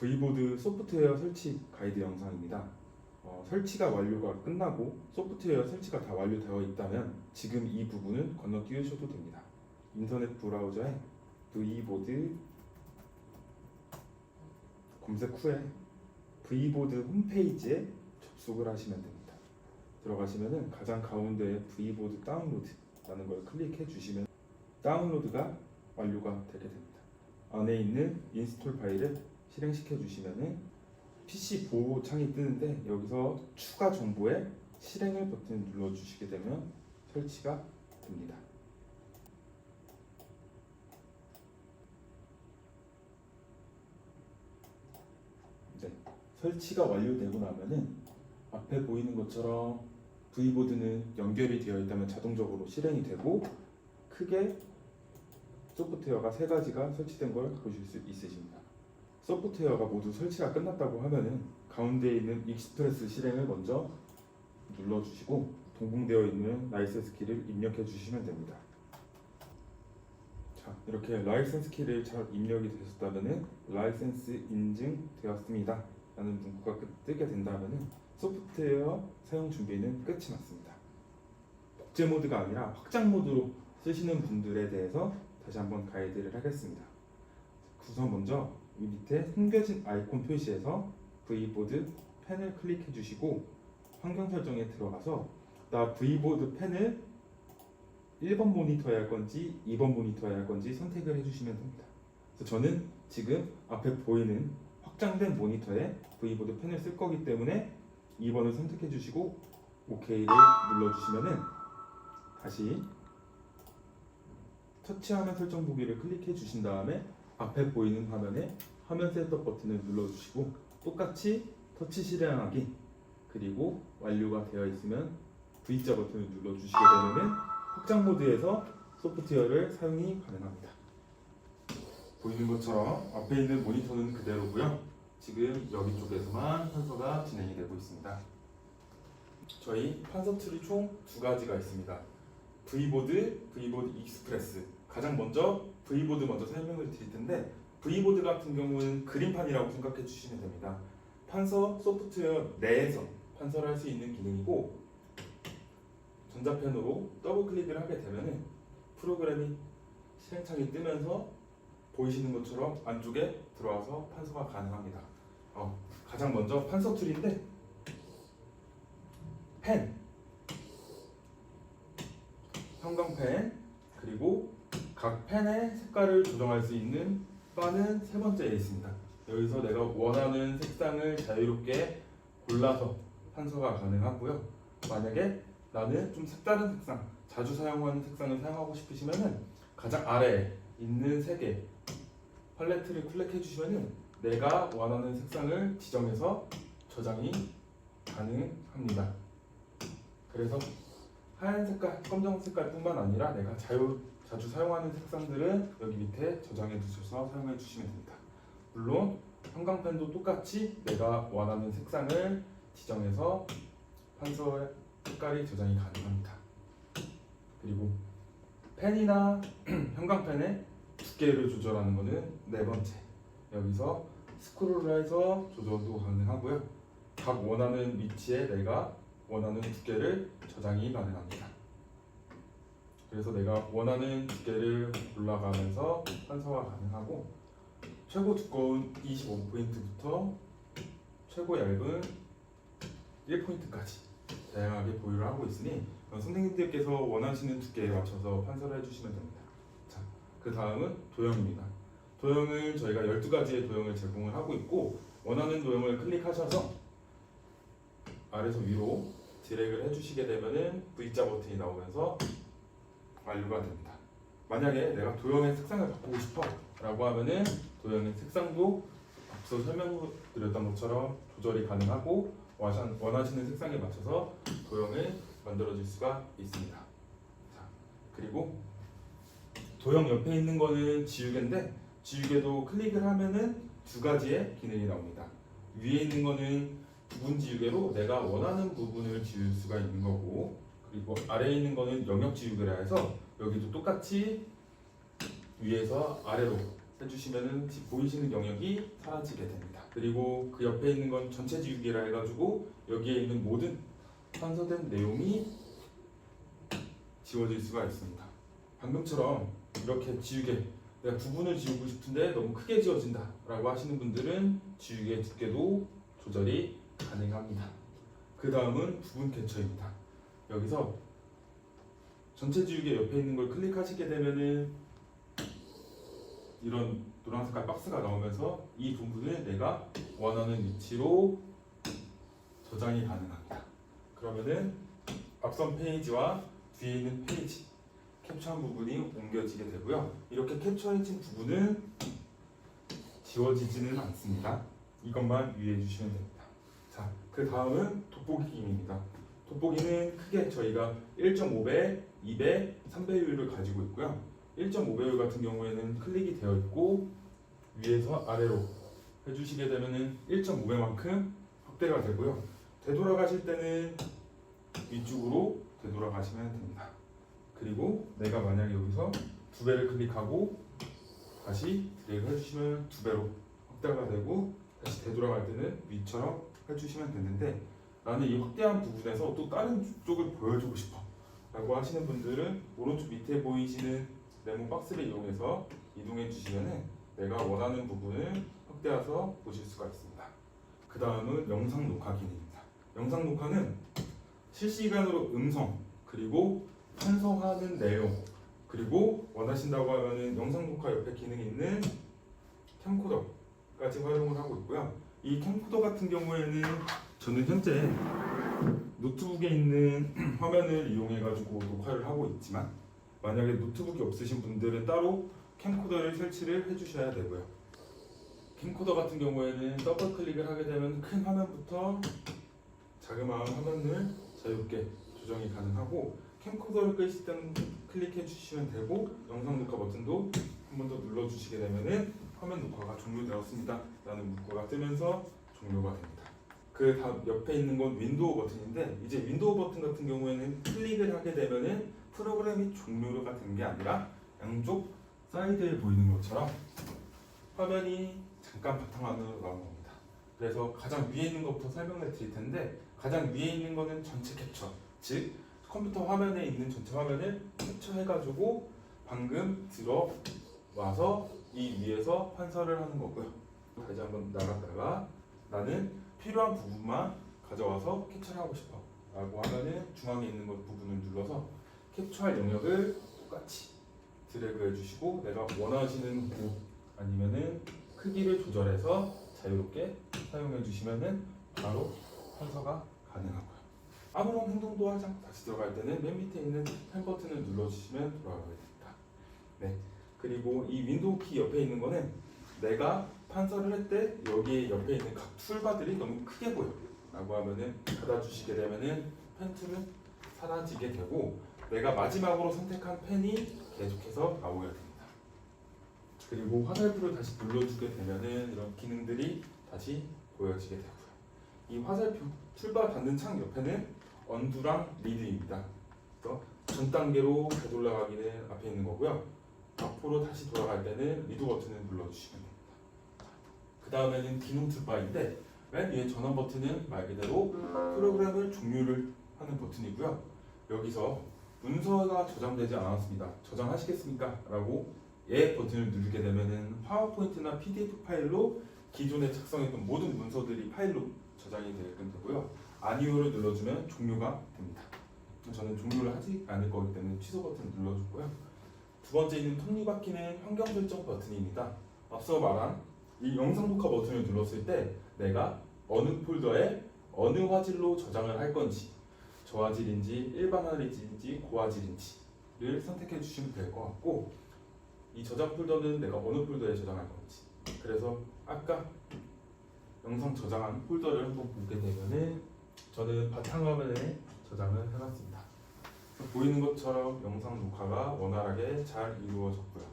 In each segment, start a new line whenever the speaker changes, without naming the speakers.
V보드 소프트웨어 설치 가이드 영상입니다. 설치가 완료가 끝나고 소프트웨어 설치가 다 완료되어 있다면 지금 이 부분은 건너뛰으셔도 됩니다. 인터넷 브라우저에 V보드 검색 후에 V보드 홈페이지에 접속을 하시면 됩니다. 들어가시면은 가장 가운데에 V보드 다운로드라는 걸 클릭해 주시면 다운로드가 완료가 되게 됩니다. 안에 있는 인스톨 파일을 실행시켜 주시면은 PC 보호 창이 뜨는데 여기서 추가 정보에 실행을 버튼을 눌러 주시게 되면 설치가 됩니다. 네, 설치가 완료되고 나면은 앞에 보이는 것처럼 V보드는 연결이 되어 있다면 자동적으로 실행이 되고 크게 소프트웨어가 세 가지가 설치된 걸 보실 수 있으십니다. 소프트웨어가 모두 설치가 끝났다고 하면은 가운데에 있는 익스프레스 실행을 먼저 눌러주시고 동봉되어 있는 라이센스 키를 입력해 주시면 됩니다. 자, 이렇게 라이센스 키를 잘 입력이 되셨다면은 라이센스 인증되었습니다 라는 문구가 뜨게 된다면은 소프트웨어 사용 준비는 끝이 났습니다. 복제 모드가 아니라 확장 모드로 쓰시는 분들에 대해서 다시 한번 가이드를 하겠습니다. 우선 먼저 이 밑에 숨겨진 아이콘 표시에서 V보드 펜을 클릭해 주시고 환경 설정에 들어가서 나 V보드 펜을 1번 모니터에 할 건지 2번 모니터에 할 건지 선택을 해주시면 됩니다. 그래서 저는 지금 앞에 보이는 확장된 모니터에 V보드 펜을 쓸 거기 때문에 2번을 선택해 주시고 OK를 눌러주시면은 다시 터치화면 설정 보기를 클릭해 주신 다음에 앞에 보이는 화면에 화면 셋업 버튼을 눌러주시고 똑같이 터치 실행하기 그리고 완료가 되어 있으면 V자 버튼을 눌러주시게 되면 확장 모드에서 소프트웨어를 사용이 가능합니다. 보이는 것처럼 앞에 있는 모니터는 그대로고요. 지금 여기 쪽에서만 판서가 진행이 되고 있습니다. 저희 판서 툴이 총 두 가지가 있습니다. V보드, V보드 익스프레스. 가장 먼저 V보드 먼저 설명을 드릴 텐데 V보드 같은 경우는 그림판이라고 생각해 주시면 됩니다. 판서 소프트웨어 내에서 판서를 할 수 있는 기능이고 전자펜으로 더블 클릭을 하게 되면 프로그램이 실행창이 뜨면서 보이시는 것처럼 안쪽에 들어와서 판서가 가능합니다. 가장 먼저 판서 툴인데 펜, 형광펜, 그리고 각 펜의 색깔을 조정할 수 있는 바는 세 번째에 있습니다. 여기서 내가 원하는 색상을 자유롭게 골라서 판서가 가능하고요. 만약에 나는 좀 색다른 색상, 자주 사용하는 색상을 사용하고 싶으시면은 가장 아래에 있는 세 개 팔레트를 클릭해 주시면은 내가 원하는 색상을 지정해서 저장이 가능합니다. 그래서 하얀 색깔, 검정 색깔뿐만 아니라 내가 자주 사용하는 색상들은 여기 밑에 저장해 두셔서 사용해 주시면 됩니다. 물론 형광펜도 똑같이 내가 원하는 색상을 지정해서 판서의 색깔이 저장이 가능합니다. 그리고 펜이나 형광펜의 두께를 조절하는 것은 네 번째. 여기서 스크롤을 해서 조절도 가능하고요. 각 원하는 위치에 내가 원하는 두께를 저장이 가능합니다. 그래서 내가 원하는 두께를 골라가면서 판서가 가능하고 최고 두꺼운 25포인트부터 최고 얇은 1포인트까지 다양하게 보유를 하고 있으니 선생님들께서 원하시는 두께에 맞춰서 판서를 해주시면 됩니다. 자, 그 다음은 도형입니다. 도형을 저희가 12가지의 도형을 제공을 하고 있고 원하는 도형을 클릭하셔서 아래에서 위로 드래그를 해주시게 되면은 V자 버튼이 나오면서 완료가 됩니다. 만약에 내가 도형의 색상을 바꾸고 싶어 라고 하면은 도형의 색상도 앞서 설명드렸던 것처럼 조절이 가능하고 원하시는 색상에 맞춰서 도형을 만들어줄 수가 있습니다. 자, 그리고 도형 옆에 있는 거는 지우개인데 지우개도 클릭을 하면은 두 가지의 기능이 나옵니다. 위에 있는 거는 부분 지우개로 내가 원하는 부분을 지울 수가 있는 거고 그리고 아래에 있는 거는 영역 지우개라 해서 여기도 똑같이 위에서 아래로 해주시면은 지금 보이시는 영역이 사라지게 됩니다. 그리고 그 옆에 있는 건 전체 지우개라 해가지고 여기에 있는 모든 판서된 내용이 지워질 수가 있습니다. 방금처럼 이렇게 지우개, 내가 부분을 지우고 싶은데 너무 크게 지워진다 라고 하시는 분들은 지우개 두께도 조절이 가능합니다. 그 다음은 부분 캡처입니다. 여기서 전체 지우개 옆에 있는 걸 클릭하시게 되면은 이런 노란 색깔 박스가 나오면서 이 부분을 내가 원하는 위치로 저장이 가능합니다. 그러면은 앞선 페이지와 뒤에 있는 페이지 캡처한 부분이 옮겨지게 되고요. 이렇게 캡처해진 부분은 지워지지는 않습니다. 이것만 유의해 주시면 됩니다. 자, 그 다음은 돋보기 기능입니다. 돋보기는 크게 저희가 1.5배, 2배, 3배율을 가지고 있고요. 1.5배율 같은 경우에는 클릭이 되어 있고 위에서 아래로 해주시게 되면은 1.5배만큼 확대가 되고요. 되돌아가실 때는 위쪽으로 되돌아가시면 됩니다. 그리고 내가 만약에 여기서 2배를 클릭하고 다시 드래그 해주시면 2배로 확대가 되고 다시 되돌아갈 때는 위처럼 해주시면 되는데 나는 이 확대한 부분에서 또 다른 쪽을 보여주고 싶어 라고 하시는 분들은 오른쪽 밑에 보이시는 네모 박스를 이용해서 이동해 주시면은 내가 원하는 부분을 확대해서 보실 수가 있습니다. 그 다음은 영상 녹화 기능입니다. 영상 녹화는 실시간으로 음성 그리고 편성하는 내용 그리고 원하신다고 하면은 영상 녹화 옆에 기능이 있는 캠코더까지 활용을 하고 있고요. 이 캠코더 같은 경우에는 저는 현재 노트북에 있는 화면을 이용해 가지고 녹화를 하고 있지만 만약에 노트북이 없으신 분들은 따로 캠코더를 설치를 해주셔야 되고요. 캠코더 같은 경우에는 더블 클릭을 하게 되면 큰 화면부터 자그마한 화면을 자유롭게 조정이 가능하고 캠코더를 끄실 때는 클릭해 주시면 되고 영상 녹화 버튼도 한 번 더 눌러 주시게 되면은 화면 녹화가 종료되었습니다 라는 문구가 뜨면서 종료가 됩니다. 그 다음 옆에 있는 건 윈도우 버튼인데 이제 윈도우 버튼 같은 경우에는 클릭을 하게 되면은 프로그램이 종료가 된 게 아니라 양쪽 사이드에 보이는 것처럼 화면이 잠깐 바탕화면으로 나온 겁니다. 그래서 가장 위에 있는 것부터 설명을 드릴 텐데 가장 위에 있는 거는 전체 캡처, 즉 컴퓨터 화면에 있는 전체 화면을 캡처해가지고 방금 들어와서 이 위에서 환서를 하는 거고요. 다시 한번 나갔다가 나는 필요한 부분만 가져와서 캡처를 하고 싶어 라고 하면은 중앙에 있는 것 부분을 눌러서 캡처할 영역을 똑같이 드래그 해주시고 내가 원하시는 구 아니면은 크기를 조절해서 자유롭게 사용해 주시면은 바로 환서가 가능하고요. 아무런 행동도 하지 않고 다시 들어갈 때는 맨 밑에 있는 펜 버튼을 눌러주시면 돌아가게 됩니다. 네. 그리고 이 윈도우 키 옆에 있는 거는 내가 판서를 할 때 여기에 옆에 있는 각 툴바들이 너무 크게 보여 라고 하면은 닫아주시게 되면은 펜 툴은 사라지게 되고 내가 마지막으로 선택한 펜이 계속해서 나오게 됩니다. 그리고 화살표를 다시 눌러주게 되면은 이런 기능들이 다시 보여지게 되고요. 이 화살표 툴바 닫는 창 옆에는 언두랑 리드입니다. 그래서 전 단계로 되돌아가기는 앞에 있는 거고요. 앞으로 다시 돌아갈 때는 리드 버튼을 눌러주시면 됩니다. 그 다음에는 기능 툴바인데 맨 위에 전원 버튼은 말 그대로 프로그램을 종료를 하는 버튼이고요. 여기서 문서가 저장되지 않았습니다. 저장하시겠습니까? 라고 예 버튼을 누르게 되면은 파워포인트나 PDF 파일로 기존에 작성했던 모든 문서들이 파일로 저장이 되게끔 되고요. 아니오를 눌러주면 종료가 됩니다. 저는 종료를 하지 않을 거기 때문에 취소 버튼을 눌러주고요. 두 번째 있는 톱니바퀴는 환경 설정 버튼입니다. 앞서 말한 이 영상 녹화 버튼을 눌렀을 때 내가 어느 폴더에 어느 화질로 저장을 할 건지 저화질인지 일반 화질인지 고화질인지를 선택해 주시면 될 것 같고 이 저장 폴더는 내가 어느 폴더에 저장할 건지 그래서 아까 영상 저장한 폴더를 한번 보게 되면은 저는 바탕화면에 저장을 해놨습니다. 보이는 것처럼 영상 녹화가 원활하게 잘 이루어졌고요.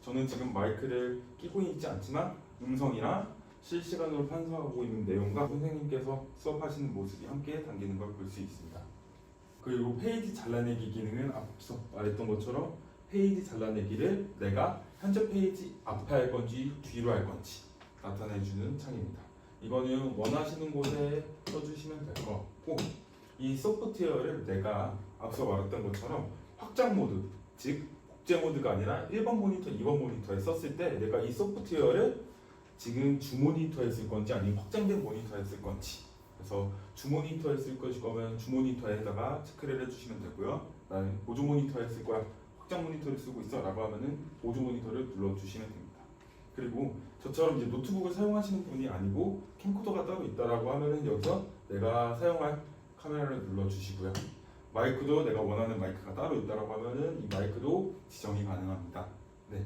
저는 지금 마이크를 끼고 있지 않지만 음성이나 실시간으로 판서하고 있는 내용과 선생님께서 수업하시는 모습이 함께 담기는 걸 볼 수 있습니다. 그리고 페이지 잘라내기 기능은 앞서 말했던 것처럼 페이지 잘라내기를 내가 현재 페이지 앞에 할 건지 뒤로 할 건지 나타내주는 창입니다. 이거는 원하시는 곳에 써주시면 될 것 같고, 이 소프트웨어를 내가 앞서 말했던 것처럼 확장 모드, 즉 국제 모드가 아니라 1번 모니터, 2번 모니터에 썼을 때 내가 이 소프트웨어를 지금 주 모니터에 쓸 건지 아니면 확장된 모니터에 쓸 건지, 그래서 주 모니터에 쓸 것일 거면 주 모니터에다가 체크를 해주시면 되고요. 나는 보조 모니터에 쓸 거야, 확장 모니터를 쓰고 있어 라고 하면은 보조 모니터를 눌러주시면 됩니다. 그리고 저처럼 이제 노트북을 사용하시는 분이 아니고 캠코더가 따로 있다라고 하면은 여기서 내가 사용할 카메라를 눌러주시고요. 마이크도 내가 원하는 마이크가 따로 있다라고 하면은 이 마이크도 지정이 가능합니다. 네.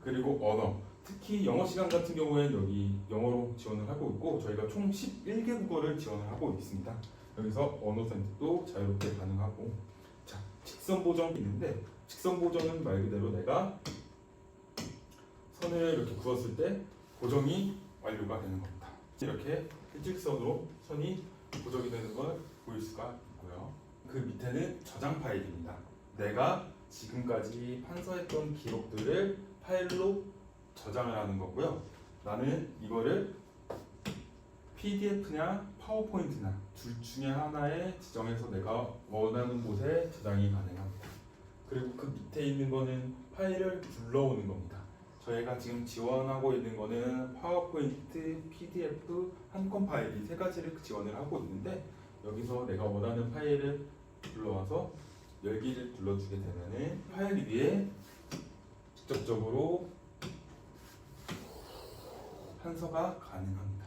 그리고 언어, 특히 영어 시간 같은 경우에는 여기 영어로 지원을 하고 있고, 저희가 총 11개 국어를 지원을 하고 있습니다. 여기서 언어 선택도 자유롭게 가능하고, 자, 직선 보정이 있는데, 직선 보정은 말 그대로 내가 선을 이렇게 그었을 때 고정이 완료가 되는 겁니다. 이렇게 일직선으로 선이 고정이 되는 걸 보일 수가 있고요. 그 밑에는 저장 파일입니다. 내가 지금까지 판서했던 기록들을 파일로 저장을 하는 거고요. 나는 이거를 PDF냐 파워포인트나 둘 중에 하나에 지정해서 내가 원하는 곳에 저장이 가능합니다. 그리고 그 밑에 있는 거는 파일을 불러오는 겁니다. 저희가 지금 지원하고 있는 거는 파워포인트, PDF, 한 건 파일 이 세 가지를 지원을 하고 있는데, 여기서 내가 원하는 파일을 불러와서 열기를 눌러주게 되면은 파일 위에 직접적으로 판서가 가능합니다.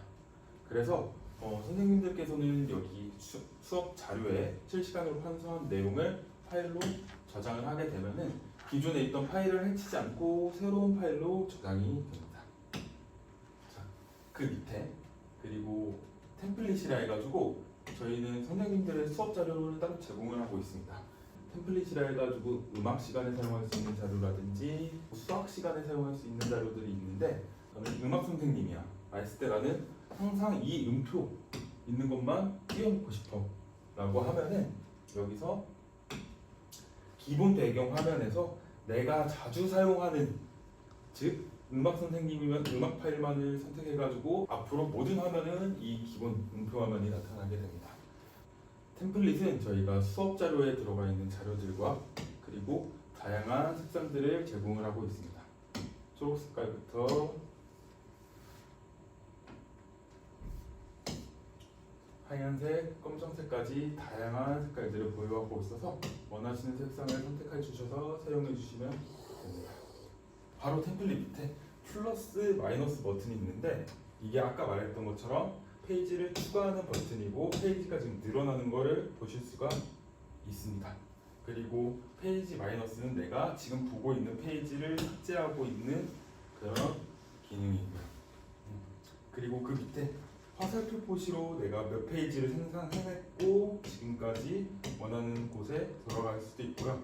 그래서 선생님들께서는 여기 수업 자료에 실시간으로 판서한 내용을 파일로 저장을 하게 되면은 기존에 있던 파일을 해치지 않고 새로운 파일로 저장이 됩니다. 자, 그 밑에 그리고 템플릿이라 해가지고 저희는 선생님들의 수업 자료를 따로 제공을 하고 있습니다. 템플릿이라 해가지고 음악 시간에 사용할 수 있는 자료라든지 수학 시간에 사용할 수 있는 자료들이 있는데, 저는 음악 선생님이야 했을 때 나는 항상 이 음표 있는 것만 띄워놓고 싶어 라고 하면은 여기서 기본 배경 화면에서 내가 자주 사용하는, 즉 음악 선생님이면 음악 파일만을 선택해가지고 앞으로 모든 화면은 이 기본 음표 화면이 나타나게 됩니다. 템플릿은 저희가 수업 자료에 들어가 있는 자료들과 그리고 다양한 색상들을 제공을 하고 있습니다. 초록 색깔부터 하얀색, 검정색까지 다양한 색깔들을 보유하고 있어서 원하시는 색상을 선택해 주셔서 사용해 주시면 됩니다. 바로 템플릿 밑에 플러스 마이너스 버튼이 있는데, 이게 아까 말했던 것처럼 페이지를 추가하는 버튼이고 페이지가 지금 늘어나는 것을 보실 수가 있습니다. 그리고 페이지 마이너스는 내가 지금 보고 있는 페이지를 삭제하고 있는 그런 기능이고요. 그리고 그 밑에 화살표 표시로 내가 몇 페이지를 생산해냈고 지금까지 원하는 곳에 들어갈 수도 있고요.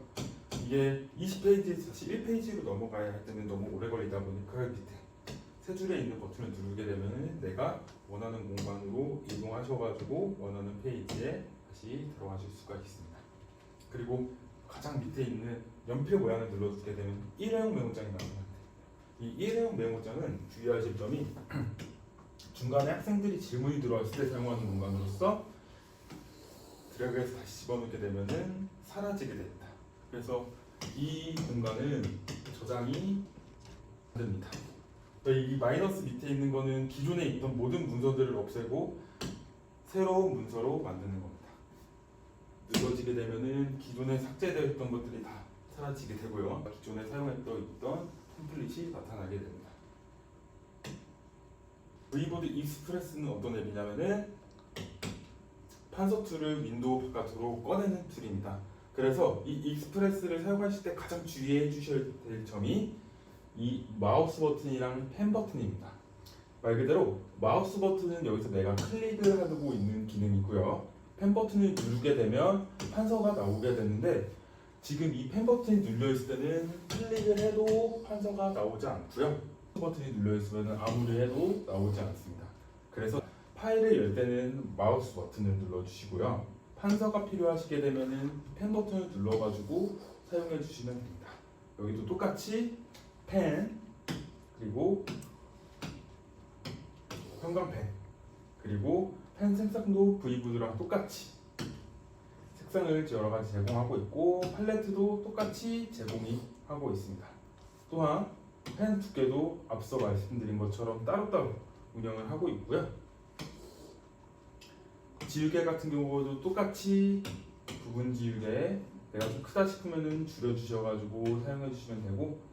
이게 20페이지에서 다시 1페이지로 넘어가야 할 때는 너무 오래 걸리다 보니까 그 밑에 세 줄에 있는 버튼을 누르게 되면 내가 원하는 공간으로 이동하셔가지고 원하는 페이지에 다시 들어가실 수가 있습니다. 그리고 가장 밑에 있는 연필 모양을 눌러주게 되면 일회용 메모장이 나옵니다. 이 일회용 메모장은 주의하실 점이 중간에 학생들이 질문이 들어왔을 때 사용하는 공간으로서 드래그해서 다시 집어넣게 되면은 사라지게 됩니다. 그래서 이 공간은 저장이 안 됩니다. 이 마이너스 밑에 있는 거는 기존에 있던 모든 문서들을 없애고 새로운 문서로 만드는 겁니다. 눌러지게 되면은 기존에 삭제되어 있던 것들이 다 사라지게 되고요. 기존에 사용했던 있던 템플릿이 나타나게 됩니다. 웨이보드 익스프레스는 어떤 앱이냐면은 판서 툴을 윈도우 바깥으로 꺼내는 툴입니다. 그래서 이 익스프레스를 사용하실 때 가장 주의해 주셔야 될 점이 이 마우스 버튼이랑 펜 버튼입니다. 말 그대로 마우스 버튼은 여기서 내가 클릭을 하고 있는 기능이고요. 펜 버튼을 누르게 되면 판서가 나오게 되는데, 지금 이 펜 버튼이 눌려 있을 때는 클릭을 해도 판서가 나오지 않고요. 버튼이 눌려 있으면 아무리 해도 나오지 않습니다. 그래서 파일을 열 때는 마우스 버튼을 눌러 주시고요. 판서가 필요하시게 되면은 펜 버튼을 눌러가지고 사용해 주시면 됩니다. 여기도 똑같이 펜, 그리고 형광펜, 그리고 펜 색상도 V보드랑 똑같이 색상을 여러 가지 제공하고 있고 팔레트도 똑같이 제공이 하고 있습니다. 또한 펜 두께도 앞서 말씀드린 것처럼 따로따로 운영을 하고 있고요. 지우개 같은 경우도 똑같이 부분 지우개, 내가 좀 크다 싶으면 줄여주셔가지고 사용해 주시면 되고,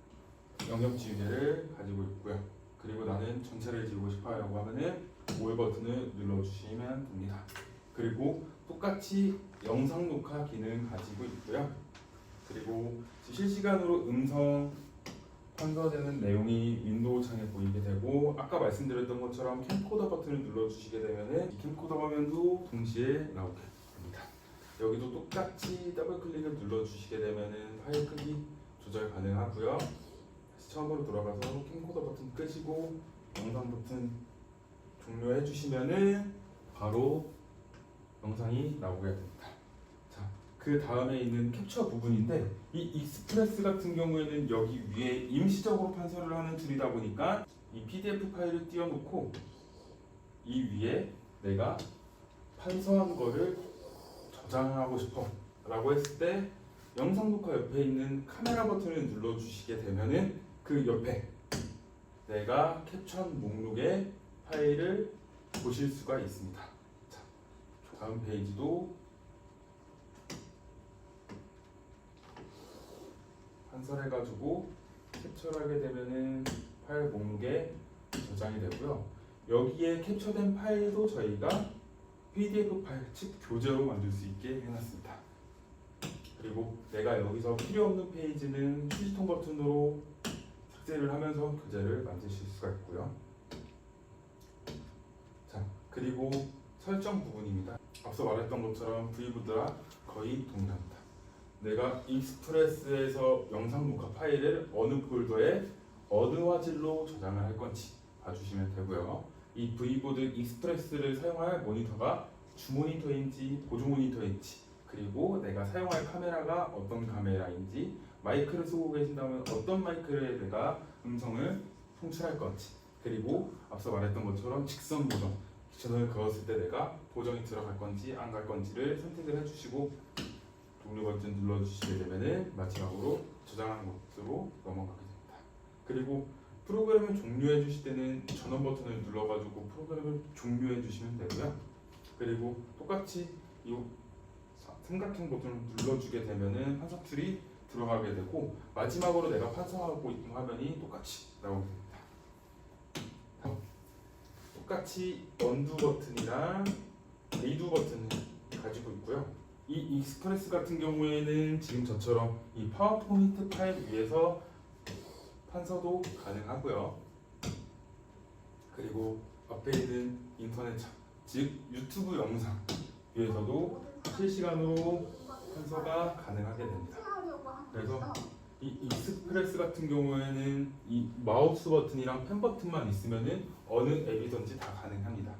영역 지우개를 가지고 있고요. 그리고 나는 전체를 지우고 싶어요 라고 하면은 5의 버튼을 눌러주시면 됩니다. 그리고 똑같이 영상 녹화 기능 가지고 있고요. 그리고 실시간으로 음성 판서되는 내용이 윈도우 창에 보이게 되고, 아까 말씀드렸던 것처럼 캠코더 버튼을 눌러주시게 되면은 이 캠코더 화면도 동시에 나오게 됩니다. 여기도 똑같이 더블 클릭을 눌러주시게 되면은 파일 크기 조절 가능하고요. 다시 처음으로 돌아가서 캠코더 버튼 끄시고 영상 버튼 종료해 주시면은 바로 영상이 나오게 됩니다. 자, 그 다음에 있는 캡처 부분인데, 이 익스프레스 같은 경우에는 여기 위에 임시적으로 판서를 하는 툴이다 보니까 이 PDF 파일을 띄워놓고 이 위에 내가 판서한 거를 저장하고 싶어 라고 했을 때 영상 녹화 옆에 있는 카메라 버튼을 눌러주시게 되면은 그 옆에 내가 캡처한 목록의 파일을 보실 수가 있습니다. 자, 다음 페이지도 판서해가지고 캡처를 하게 되면은 파일 목록에 저장이 되고요. 여기에 캡처된 파일도 저희가 PDF 파일, 즉 교재로 만들 수 있게 해놨습니다. 그리고 내가 여기서 필요 없는 페이지는 휴지통 버튼으로 삭제를 하면서 교재를 만드실 수가 있고요. 자, 그리고 설정 부분입니다. 앞서 말했던 것처럼 V보드와 거의 동일합니다. 내가 익스프레스에서 영상 녹화 파일을 어느 폴더에 어느 화질로 저장을 할 건지 봐주시면 되고요. 이 V보드 익스프레스를 사용할 모니터가 주 모니터인지 보조 모니터인지, 그리고 내가 사용할 카메라가 어떤 카메라인지, 마이크를 쓰고 계신다면 어떤 마이크를 내가 음성을 송출할 건지, 그리고 앞서 말했던 것처럼 직선 보정, 직선을 그었을 때 내가 보정이 들어갈 건지 안 갈 건지를 선택을 해주시고 종료 버튼 눌러주시게 되면은 마지막으로 저장하는 것으로 넘어가게 됩니다. 그리고 프로그램을 종료해 주실 때는 전원 버튼을 눌러가지고 프로그램을 종료해 주시면 되고요. 그리고 똑같이 이 삼각형 버튼을 눌러주게 되면은 판서 툴이 들어가게 되고, 마지막으로 내가 판서하고 있는 화면이 똑같이 나오게 됩니다. 똑같이 언두 버튼이랑 리두 버튼을 가지고 있고요. 이 익스프레스 같은 경우에는 지금 저처럼 이 파워포인트 파일 위에서 판서도 가능하고요. 그리고 앞에 있는 인터넷 창, 즉 유튜브 영상 위에서도 실시간으로 판서가 가능하게 됩니다. 그래서 이 익스프레스 같은 경우에는 이 마우스 버튼이랑 펜 버튼만 있으면은 어느 앱이든지 다 가능합니다.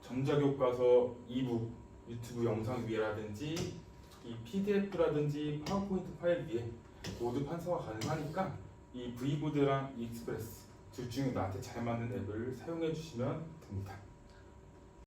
전자교과서, 이북, 유튜브 영상 위에라든지 이 PDF라든지 파워포인트 파일 위에 모두 판서가 가능하니까 이 V보드랑 익스프레스 둘 중에 나한테 잘 맞는 앱을 사용해 주시면 됩니다.